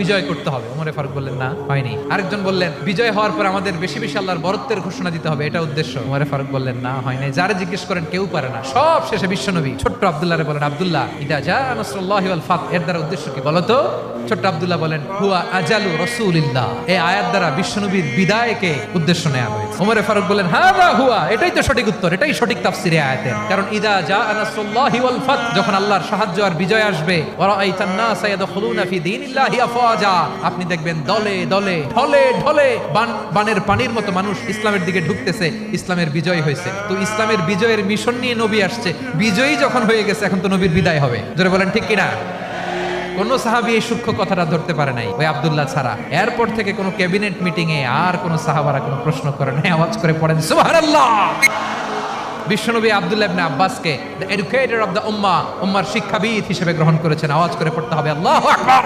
বিজয় করতে হবে। ওমরে ফারুক বললেন না, হয়নি। আরেকজন বললেন বিজয় হওয়ার পর আমাদের বেশি বেশি আল্লাহর বরত্বের ঘোষণা দিতে হবে, এটা উদ্দেশ্য। ওমরে ফারুক বললেন না, হয় নাই। যারা জিজ্ঞেস করেন কেউ পারে না। সব শেষে বিশ্বনবী ছোট্ট আব্দুল্লাহরে বলেন, আব্দুল্লাহ ইদা জা নাসরুল্লাহি ওয়াল ফাত, এর দ্বারা উদ্দেশ্য কি বলো তো? ছোট্ট আব্দুল্লাহ বলেন, হুয়া আজালু রাসূলিল্লাহ, এই আয়াত দ্বারা বিশ্বনবীর বিদায়কে উদ্দেশ্য নেওয়া হয়েছে। ওমরে ফারুক বলেন, হাযা হুয়া, এটাই তো সঠিক উত্তর, এটাই সঠিক তাফসীরে আয়াতের। কারণ ইদা জা নাসরুল্লাহি ওয়াল ফাত, যখন আল্লাহর সাহায্য আর বিজয় আসবে, ওয়া রাআইতান নাসা ইয়াদখুলুনা ফি দীনিল্লাহি আফওয়াজা, আপনি দেখবেন দলে দলে ঢলে ঢলে বানের পানির মতো মানুষ ইসলামের দিকে ঢুকতেছে। ইসলামের বিজয় হয়েছে। তো ইসলামের বিজয়ের মিশন নিয়ে নবী আসছে, বিজয়ী যখন হয়ে গেছে এখন তো নবীর বিদায় হবে। জোরে বলেন ঠিক কিনা? কোন সাহাবী এই সূক্ষ্ম কথাটা ধরতে পারে নাই, ওই আব্দুল্লাহ ছাড়া। এরপর থেকে কোন ক্যাবিনেট মিটিং এ আর কোন সাহাবারা কোনো প্রশ্ন করে নাই। আওয়াজ করে পড়েন সুবহানাল্লাহ। বিশ্বনবী আব্দুল্লাহ ইবনে আব্বাসকে দ্য এডুকেটর অফ দ্য উম্মাহ, উম্মার শিক্ষাবিদ হিসেবে গ্রহণ করেছেন। আওয়াজ করে পড়তে হবে আল্লাহু আকবার।